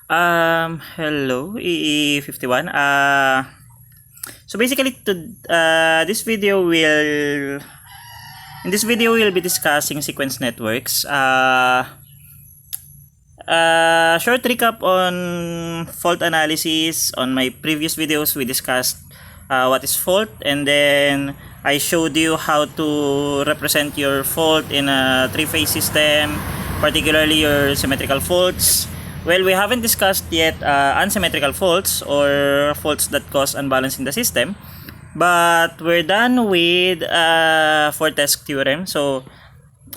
Hello, EE151. So basically, in this video we'll be discussing sequence networks. Short recap on fault analysis. On my previous videos, we discussed what is fault, and then I showed you how to represent your fault in a three-phase system, particularly your symmetrical faults. Well, we haven't discussed yet unsymmetrical faults or faults that cause unbalance in the system, but we're done with Fortes theorem. So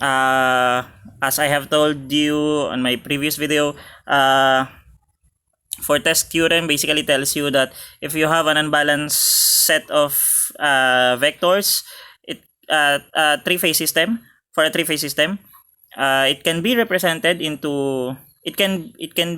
as I have told you on my previous video, Fortes theorem basically tells you that if you have an unbalanced set of vectors, for a three-phase system, it can be represented into it can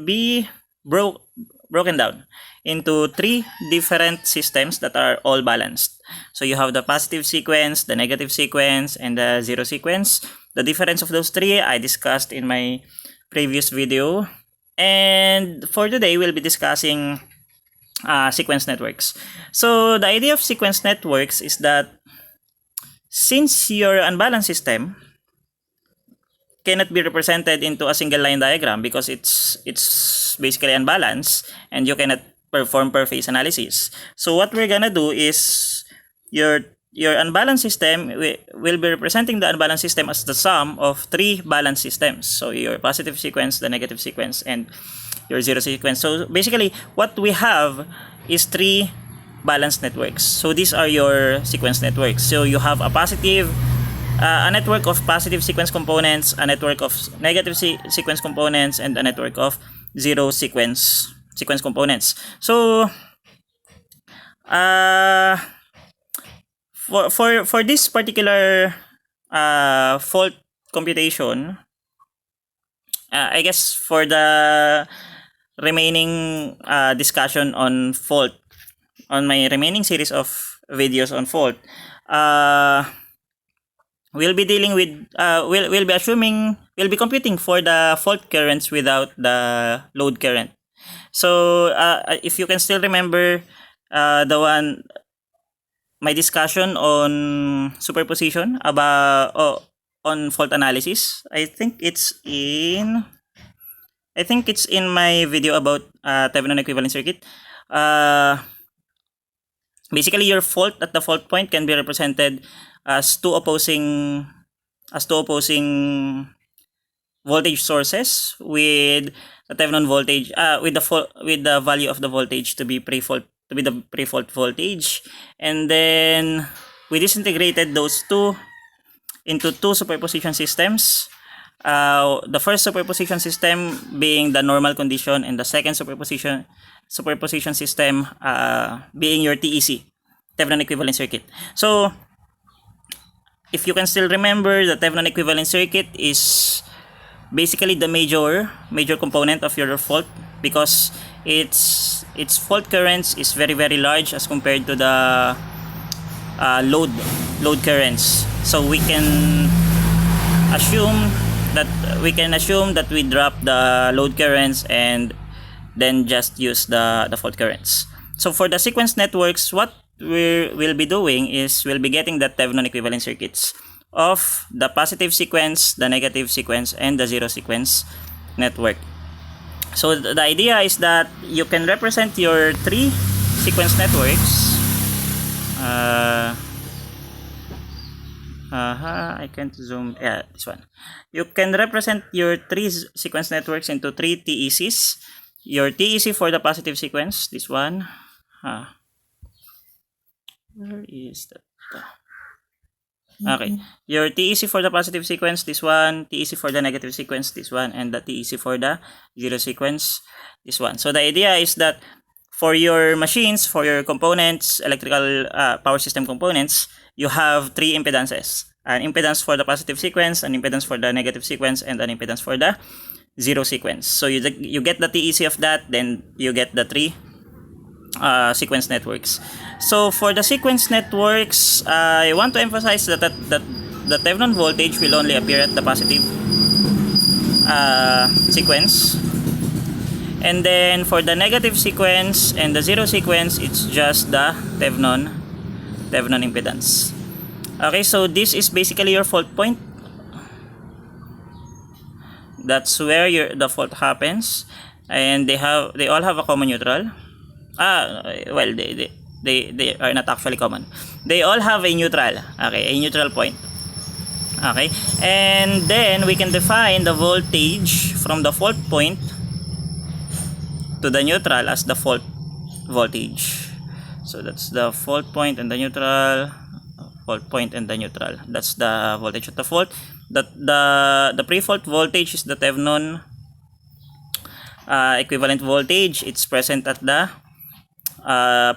be broken down into three different systems that are all balanced. So you have the positive sequence, the negative sequence, and the zero sequence. The difference of those three I discussed in my previous video, and for today we'll be discussing sequence networks. So the idea of sequence networks is that since your unbalanced system cannot be represented into a single line diagram because it's basically unbalanced and you cannot perform per phase analysis. So what we're gonna do is your unbalanced system will be representing the unbalanced system as the sum of three balanced systems. So your positive sequence, the negative sequence, and your zero sequence. So basically what we have is three balanced networks. So these are your sequence networks. So you have a network of positive sequence components, a network of negative sequence components, and a network of zero sequence components. So for this particular fault computation, I guess for the remaining discussion on fault, on my remaining series of videos on fault, we'll be dealing with we'll be computing for the fault currents without the load current. So if you can still remember my discussion on superposition on fault analysis, I think it's in my video about Thevenin equivalent circuit. Basically your fault at the fault point can be represented as two opposing voltage sources with the Thevenin voltage with the value of the voltage to be the pre-fault voltage, and then we disintegrated those two into two superposition systems. The first superposition system being the normal condition, and the second superposition system being your TEC, Thevenin equivalent circuit. So if you can still remember, the Thevenin equivalent circuit is basically the major component of your fault because its fault currents is very large as compared to the load currents. So we can assume that we drop the load currents and then just use the fault currents. So for the sequence networks, what we'll be doing is we'll be getting the Thevenin equivalent circuits of the positive sequence, the negative sequence, and the zero sequence network. So the idea is that you can represent your three sequence networks. I can't zoom. Yeah, this one. You can represent your three sequence networks into three TECs. Your TEC for the positive sequence, this one. Where is that? Okay, your TEC for the positive sequence, this one, TEC for the negative sequence, this one, and the TEC for the zero sequence, this one. So the idea is that for your machines, for your components, electrical power system components, you have three impedances: an impedance for the positive sequence, an impedance for the negative sequence, and an impedance for the zero sequence. So you get the TEC of that, then you get the three sequence networks. So for the sequence networks, I want to emphasize that the Thevenin voltage will only appear at the positive sequence. And then for the negative sequence and the zero sequence, it's just the Thevenin impedance. Okay, so this is basically your fault point. That's where the fault happens, and they all have a common neutral. Well, they are not actually common. They all have a neutral. Okay, a neutral point. Okay, and then we can define the voltage from the fault point to the neutral as the fault voltage. So that's the fault point and the neutral. Fault point and the neutral. That's the voltage of the fault. The pre-fault voltage is the Thevenin equivalent voltage. It's present at the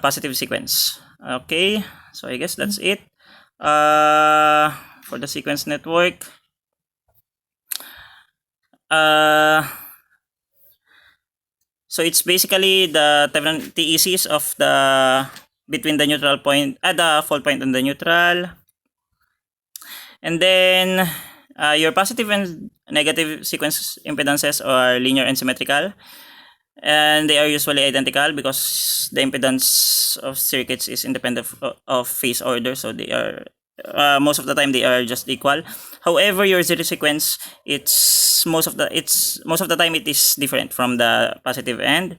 positive sequence. Okay, so I guess that's it for the sequence network. So it's basically the Thevenin TECs of the between the neutral point the fault point and the neutral. And then your positive and negative sequence impedances are linear and symmetrical, and they are usually identical because the impedance of circuits is independent of phase order, so they are most of the time they are just equal. However, your zero sequence, it's most of the time it is different from the positive and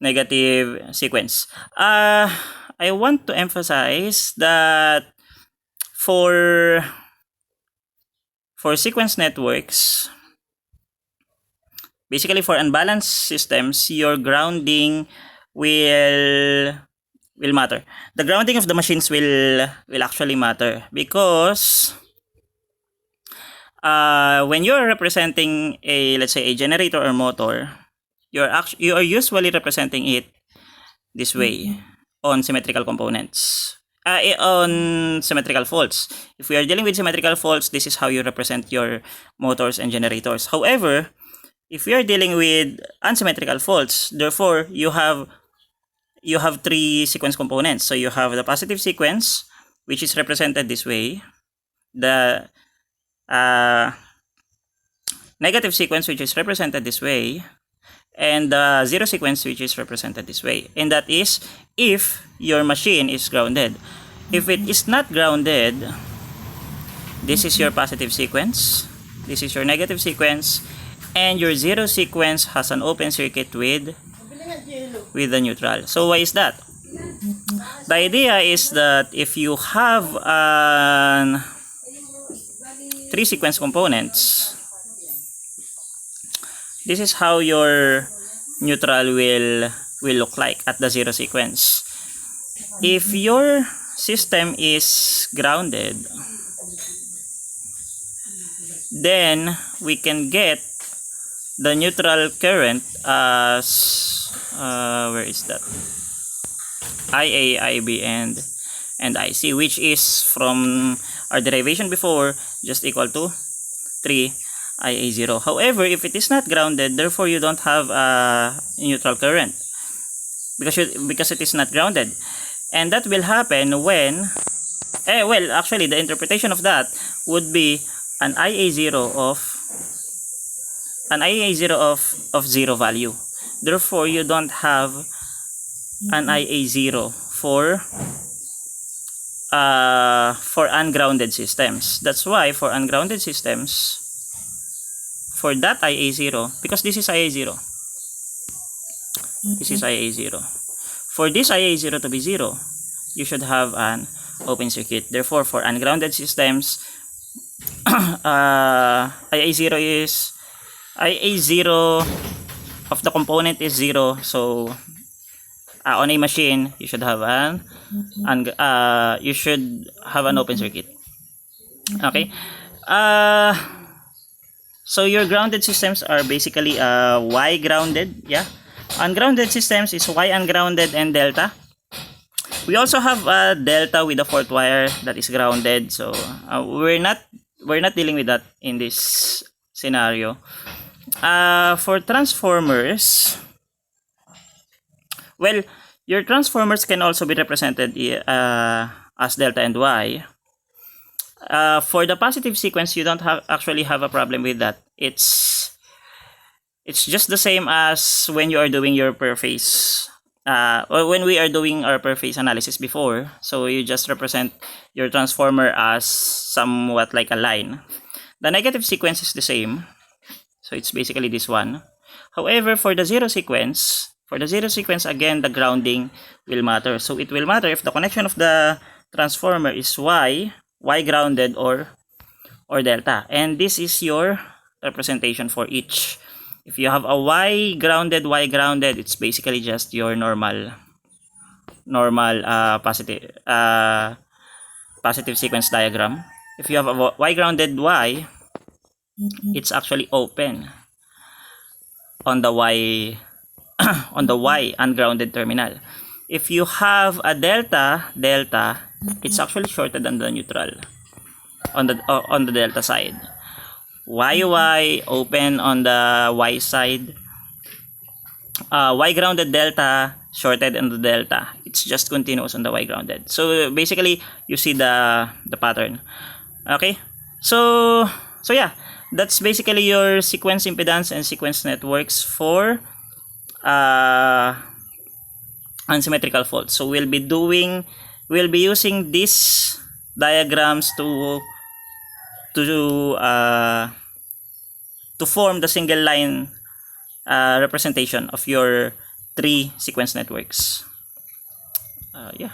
negative sequence. I want to emphasize that for sequence networks, basically for unbalanced systems, your grounding will matter. The grounding of the machines will actually matter, because when you're representing let's say a generator or motor, you are usually representing it this way on symmetrical components. On symmetrical faults. If we are dealing with symmetrical faults, this is how you represent your motors and generators. However, if we are dealing with unsymmetrical faults, therefore you have three sequence components. So you have the positive sequence, which is represented this way, the negative sequence, which is represented this way, and the zero sequence, which is represented this way. And that is if your machine is grounded. If it is not grounded, this is your positive sequence, this is your negative sequence, and your zero sequence has an open circuit with the neutral. So why is that? The idea is that if you have three sequence components, this is how your neutral will look like at the zero sequence. If your system is grounded, then we can get the neutral current as where is that? IA, IB, and IC, which is from our derivation before just equal to 3 IA0. However, if it is not grounded, therefore you don't have a neutral current because it is not grounded. And that will happen when well, actually the interpretation of that would be an IA0 of zero value. Therefore, you don't have an IA0 for ungrounded systems. That's why for ungrounded systems, for that IA0, because this is IA0, this is IA0. For this IA0 to be 0, you should have an open circuit. Therefore, for ungrounded systems, IA0 of the component is 0. So on a machine, you should have an open circuit. Okay. So your grounded systems are basically Y grounded, yeah. Ungrounded systems is Y ungrounded and delta. We also have a delta with a fourth wire that is grounded. So we're not dealing with that in this scenario. For transformers, well, your transformers can also be represented as delta and Y. For the positive sequence, you don't actually have a problem with that. It's It's just the same as when you are doing your per phase, or when we are doing our per phase analysis before. So you just represent your transformer as somewhat like a line. The negative sequence is the same. So it's basically this one. However, for the zero sequence, again, the grounding will matter. So it will matter if the connection of the transformer is Y grounded or delta. And this is your representation for each. If you have a Y grounded, it's basically just your normal positive sequence diagram. If you have a Y grounded Y, it's actually open on the Y on the Y ungrounded terminal. If you have a delta, it's actually shorter than the neutral on the delta side. Y open on the Y side. Y grounded delta shorted on the delta. It's just continuous on the Y grounded. So basically, you see the pattern. Okay. So yeah, that's basically your sequence impedance and sequence networks for unsymmetrical faults. So we'll be using these diagrams to form the single line representation of your 3 sequence networks. Yeah.